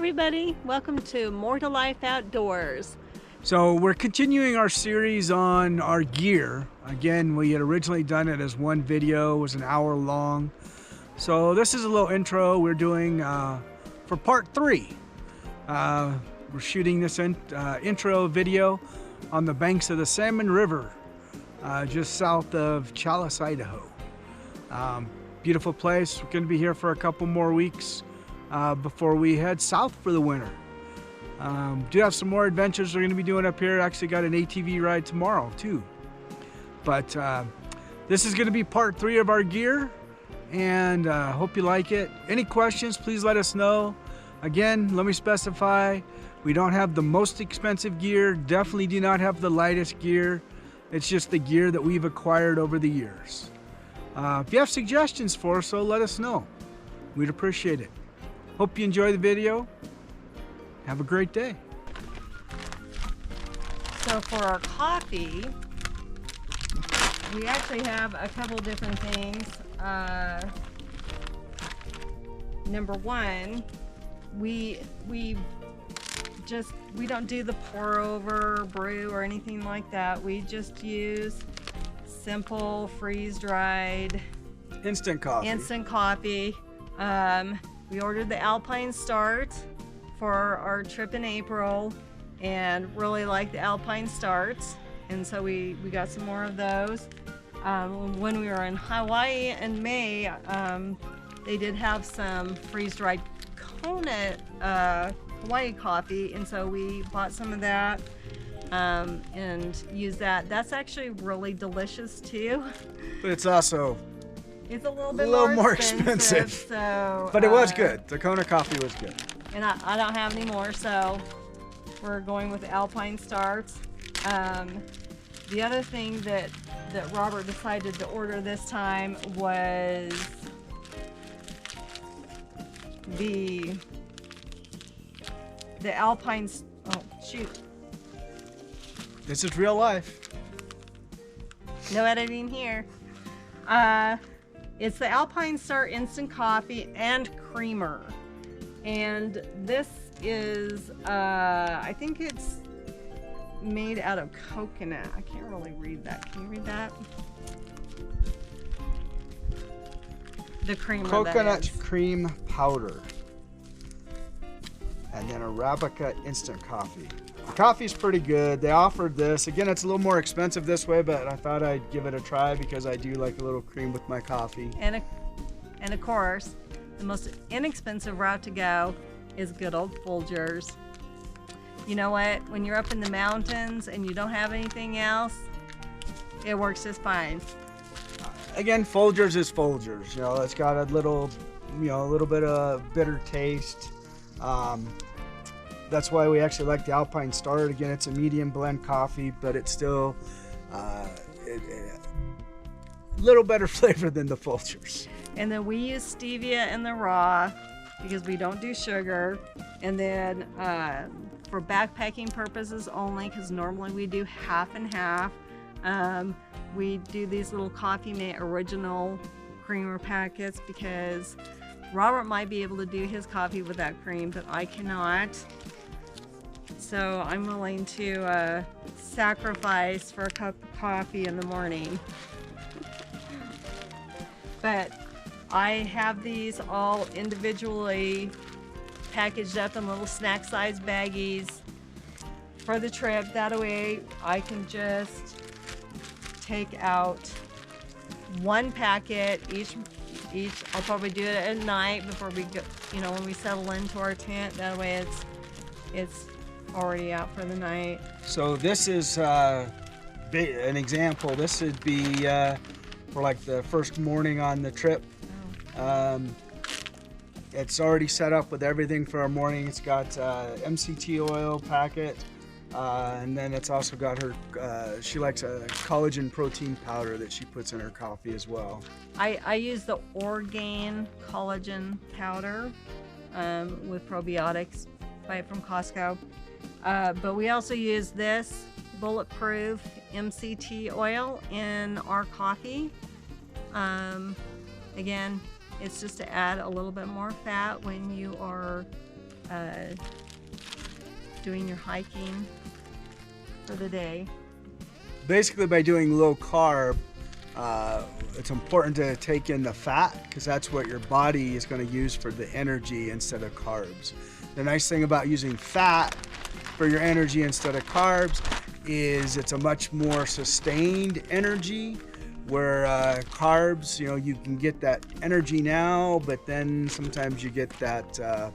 everybody. Welcome to More to Life Outdoors. So we're continuing our series on our gear. Again, we had originally done it as one video, it was an hour long. So this is a little intro we're doing for part 3. We're shooting this intro video on the banks of the Salmon River, just south of Challis, Idaho. Beautiful place. We're going to be here for a couple more weeks before we head south for the winter. Do have some more adventures we're going to be doing up here. Actually got an ATV ride tomorrow too. But this is going to be part 3 of our gear, and hope you like it. Any questions, please let us know. Again, let me specify, we don't have the most expensive gear, definitely do not have the lightest gear. It's just the gear that we've acquired over the years. If you have suggestions for us, so let us know. We'd appreciate it. Hope you enjoy the video. Have a great day. So for our coffee, we actually have a couple different things. Number one, we don't do the pour over brew or anything like that. We just use simple freeze-dried Instant coffee. We ordered the Alpine Start for our trip in April and really like the Alpine Starts, and so we got some more of those. When we were in Hawaii in May, they did have some freeze-dried Kona Hawaii coffee, and so we bought some of that and used that. That's actually really delicious too. But it's also It's a little bit more expensive. So, but it was good. The Kona coffee was good. And I don't have any more, so we're going with Alpine Starts. The other thing that Robert decided to order this time was the Alpine. Oh shoot! This is real life. No editing here. It's the Alpine Start Instant Coffee and Creamer. And this is, I think it's made out of coconut. I can't really read that. Can you read that? The creamer. Coconut cream powder. And then Arabica instant coffee. The coffee's pretty good. They offered this. Again, it's a little more expensive this way, but I thought I'd give it a try because I do like a little cream with my coffee. And of course, the most inexpensive route to go is good old Folgers. You know what? When you're up in the mountains and you don't have anything else, it works just fine. Again, Folgers is Folgers. You know, it's got a little bit of bitter taste. That's why we actually like the Alpine Start. Again, it's a medium blend coffee, but it's still a little better flavor than the Folgers. And then we use stevia in the raw because we don't do sugar. And then for backpacking purposes only, because normally we do half and half, we do these little Coffee Mate original creamer packets because Robert might be able to do his coffee without cream, but I cannot. So I'm willing to sacrifice for a cup of coffee in the morning. But I have these all individually packaged up in little snack size baggies for the trip. That way I can just take out one packet each. I'll probably do it at night before we go, when we settle into our tent. That way it's already out for the night. So this is an example. This would be for like the first morning on the trip. Oh. It's already set up with everything for our morning. It's got MCT oil packet, and then it's also got her, she likes a collagen protein powder that she puts in her coffee as well. I use the Orgain collagen powder with probiotics. Buy it from Costco. But we also use this bulletproof MCT oil in our coffee. Again, it's just to add a little bit more fat when you are doing your hiking for the day. Basically, by doing low carb, it's important to take in the fat because that's what your body is going to use for the energy instead of carbs. The nice thing about using fat for your energy instead of carbs is it's a much more sustained energy, where carbs, you can get that energy now, but then sometimes you get that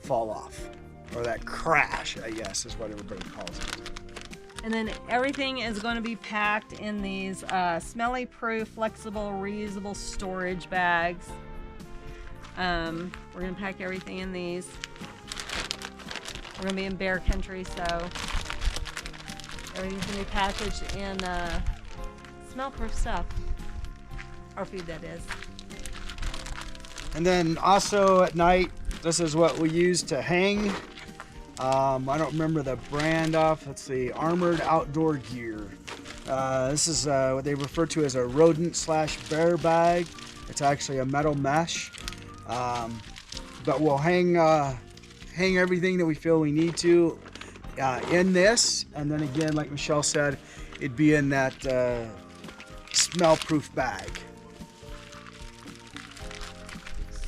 fall off, or that crash, I guess is what everybody calls it. And then everything is going to be packed in these smelly proof, flexible, reusable storage bags. We're going to pack everything in these. We're going to be in bear country, so everything's going to be packaged in smell-proof stuff. Our food, that is. And then also at night, this is what we use to hang. I don't remember the brand off. It's the Armored Outdoor Gear. This is what they refer to as a rodent/bear bag. It's actually a metal mesh. But we'll hang everything that we feel we need to in this. And then again, like Michelle said, it'd be in that smell-proof bag.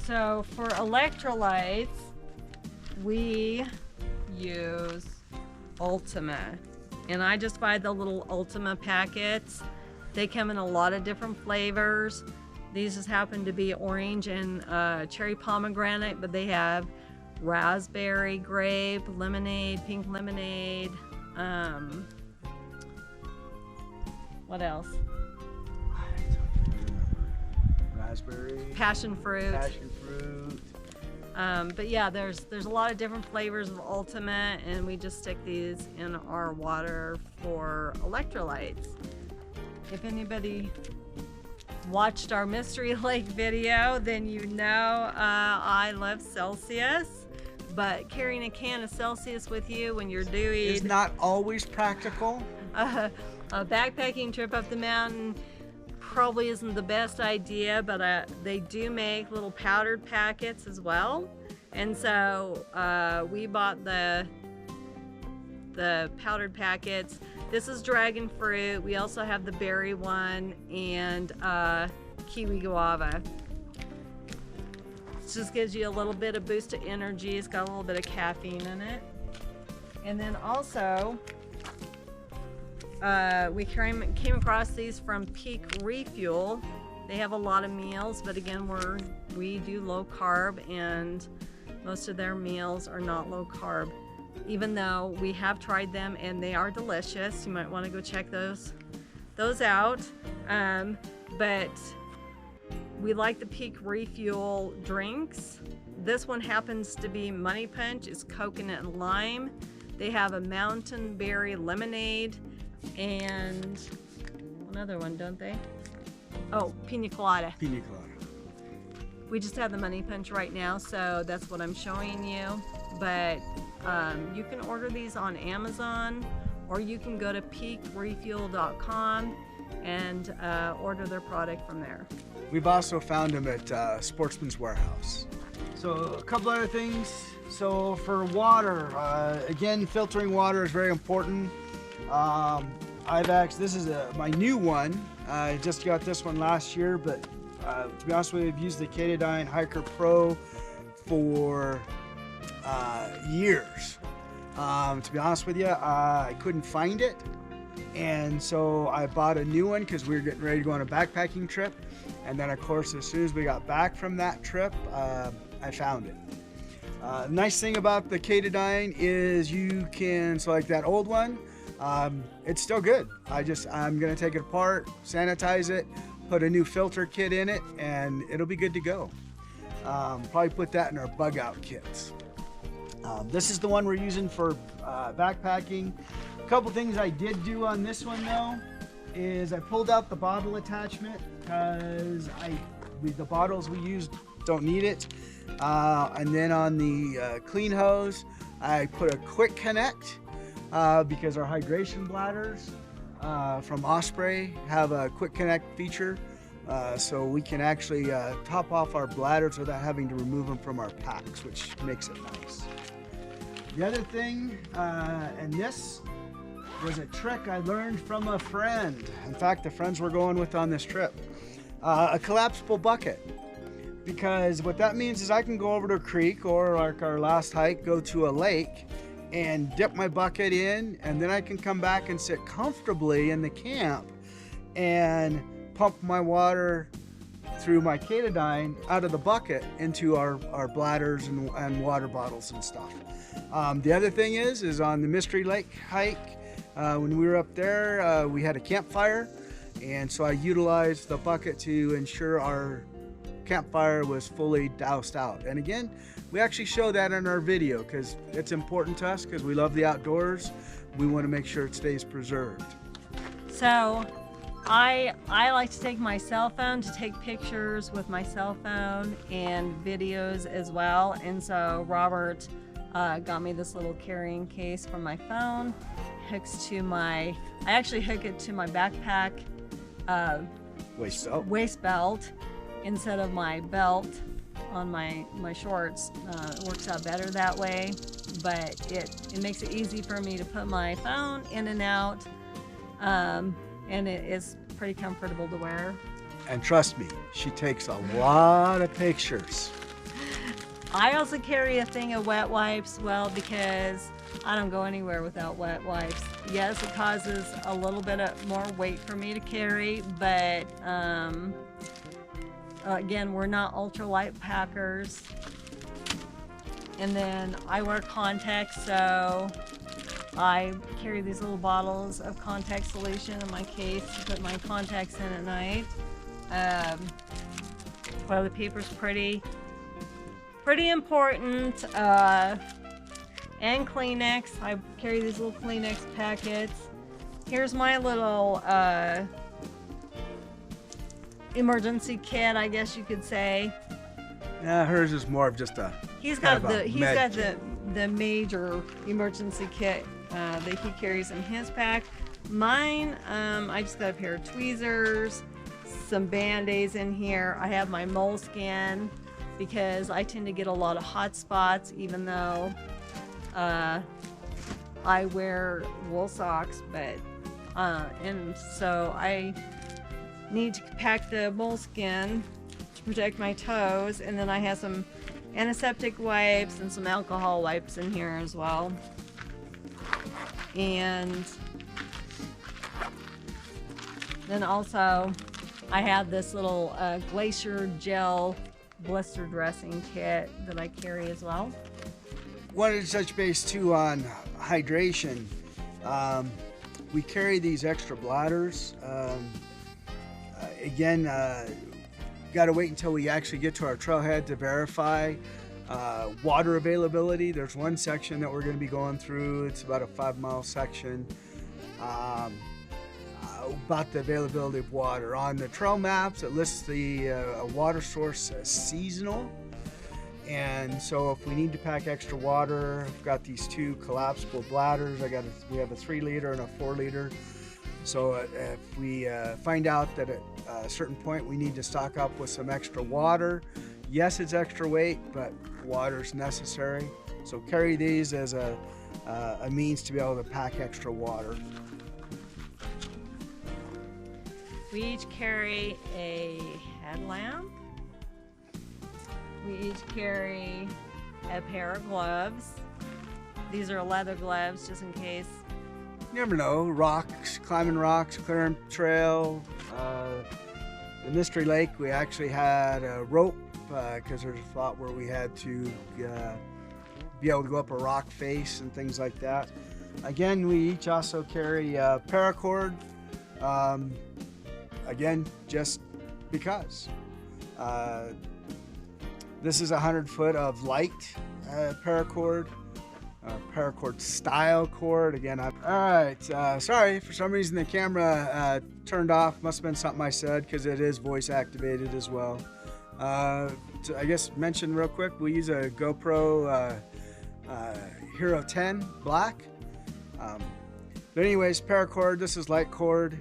So for electrolytes, we use Ultima, and I just buy the little Ultima packets. They come in a lot of different flavors. These just happen to be orange and cherry pomegranate, but they have raspberry, grape, lemonade, pink lemonade. What else? Raspberry, passion fruit. Passion fruit. But yeah, there's a lot of different flavors of Ultimate, and we just stick these in our water for electrolytes. If anybody watched our Mystery Lake video, then you know I love Celsius, but carrying a can of Celsius with you when you're doing is not always practical. A backpacking trip up the mountain probably isn't the best idea, but they do make little powdered packets as well, and so we bought the powdered packets. This is dragon fruit. We also have the berry one and kiwi guava. It just gives you a little bit of boost of energy. It's got a little bit of caffeine in it. And then also we came across these from Peak Refuel. They have a lot of meals, but again, we do low carb, and most of their meals are not low carb, even though we have tried them and they are delicious. You might want to go check those out. But we like the Peak Refuel drinks. This one happens to be Money Punch. It's coconut and lime. They have a mountain berry lemonade and one other one, don't they? Oh, pina colada. Pina colada. We just have the Money Punch right now, so that's what I'm showing you. But you can order these on Amazon, or you can go to peakrefuel.com and order their product from there. We've also found them at Sportsman's Warehouse. So a couple other things. So for water, again, filtering water is very important. This is my new one. I just got this one last year, but to be honest with you, I've used the Katadyn Hiker Pro for years. To be honest with you, I couldn't find it, and so I bought a new one because we were getting ready to go on a backpacking trip. And then, of course, as soon as we got back from that trip, I found it. Nice thing about the Katadyn is you can, so like that old one, it's still good. I'm gonna take it apart, sanitize it, put a new filter kit in it, and it'll be good to go. Probably put that in our bug out kits. This is the one we're using for backpacking. A couple things I did do on this one though is I pulled out the bottle attachment because the bottles we used don't need it. And then on the clean hose, I put a quick connect because our hydration bladders from Osprey have a quick connect feature so we can actually top off our bladders without having to remove them from our packs, which makes it nice. The other thing, and this was a trick I learned from a friend. In fact, the friends we're going with on this trip. A collapsible bucket. Because what that means is I can go over to a creek, or like our last hike, go to a lake and dip my bucket in, and then I can come back and sit comfortably in the camp and pump my water through my Katadyn out of the bucket into our bladders and water bottles and stuff. The other thing is on the Mystery Lake hike, when we were up there, we had a campfire, and so I utilized the bucket to ensure our campfire was fully doused out. And again, we actually show that in our video because it's important to us, because we love the outdoors. We want to make sure it stays preserved. So I like to take my cell phone to take pictures with my cell phone and videos as well. And so Robert got me this little carrying case for my phone. Hooks to I actually hook it to my backpack waist belt instead of my belt on my shorts. It works out better that way, but it makes it easy for me to put my phone in and out, and it is pretty comfortable to wear. And trust me, she takes a lot of pictures. I also carry a thing of wet wipes, well, because I don't go anywhere without wet wipes. Yes, it causes a little bit more weight for me to carry, but again, we're not ultralight packers. And then I wear contacts, so I carry these little bottles of contact solution in my case to put my contacts in at night. Toilet paper's pretty important. And Kleenex. I carry these little Kleenex packets. Here's my little emergency kit, I guess you could say. Yeah, hers is more of just a. He's got the major emergency kit that he carries in his pack. Mine, I just got a pair of tweezers, some Band-Aids in here. I have my moleskin because I tend to get a lot of hot spots, even though I wear wool socks, but and so I need to pack the moleskin to protect my toes, and then I have some antiseptic wipes and some alcohol wipes in here as well. And then also I have this little glacier gel blister dressing kit that I carry as well. Wanted to touch base too on hydration. We carry these extra bladders. Again, got to wait until we actually get to our trailhead to verify water availability. There's one section that we're going to be going through. It's about a 5-mile section about the availability of water. On the trail maps, it lists the water source as seasonal. And so if we need to pack extra water, I've got these 2 collapsible bladders. We have a 3-liter and a 4-liter. So if we find out that at a certain point we need to stock up with some extra water, yes, it's extra weight, but water is necessary. So carry these as a means to be able to pack extra water. We each carry a headlamp. We each carry a pair of gloves. These are leather gloves just in case. You never know, rocks, climbing rocks, clearing trail. The Mystery Lake, we actually had a rope because there's a spot where we had to be able to go up a rock face and things like that. Again, we each also carry paracord. Again, just because. This is 100 foot of light paracord. Paracord style cord. Again, all right, sorry, for some reason the camera turned off. Must have been something I said, because it is voice activated as well. To, I guess, mention real quick, we use a GoPro Hero 10 Black. But anyways, paracord, this is light cord.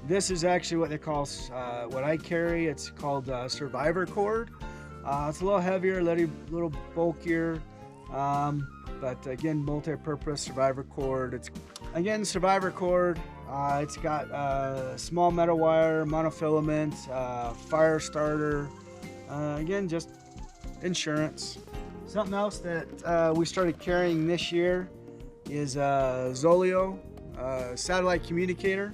This is actually what they call, what I carry, it's called Survivor cord. It's a little heavier, a little bulkier, but again, multi-purpose Survivor cord. It's Survivor cord. It's got small metal wire, monofilament, fire starter. Again, just insurance. Something else that we started carrying this year is Zoleo satellite communicator.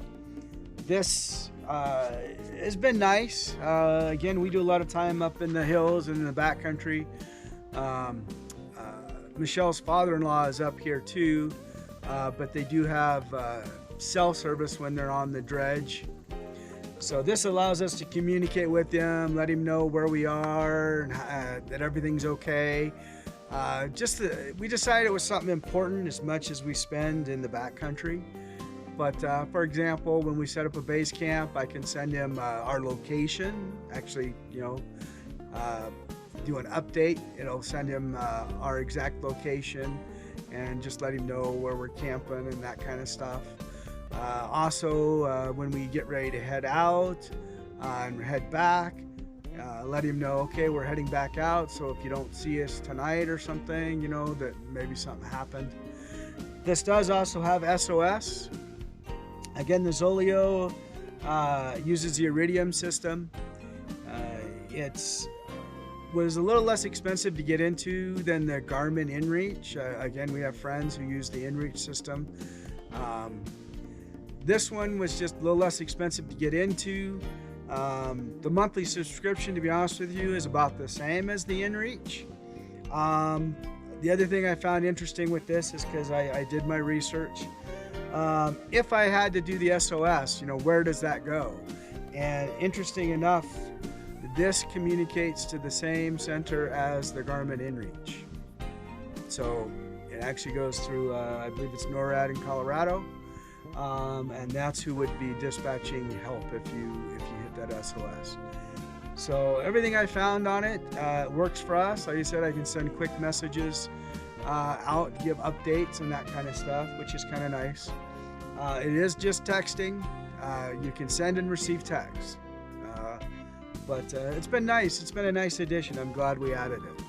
This has been nice. Again, we do a lot of time up in the hills and in the backcountry. Michelle's father-in-law is up here too, but they do have cell service when they're on the dredge. So this allows us to communicate with them, let him know where we are, and that everything's okay. We decided it was something important as much as we spend in the backcountry. But for example, when we set up a base camp, I can send him our location. Actually, do an update. It'll send him our exact location and just let him know where we're camping and that kind of stuff. Also, when we get ready to head out and head back, let him know, okay, we're heading back out, so if you don't see us tonight or something, that maybe something happened. This does also have SOS. Again, the Zoleo uses the Iridium system. It was a little less expensive to get into than the Garmin InReach. Again, we have friends who use the InReach system. This one was just a little less expensive to get into. The monthly subscription, to be honest with you, is about the same as the InReach. The other thing I found interesting with this is because I did my research. If I had to do the SOS, where does that go? And interesting enough, this communicates to the same center as the Garmin InReach. So it actually goes through, I believe it's NORAD in Colorado. And that's who would be dispatching help if you hit that SOS. So everything I found on it works for us. Like I said, I can send quick messages out, give updates and that kind of stuff, which is kind of nice. It is just texting. You can send and receive text. But it's been nice. It's been a nice addition. I'm glad we added it.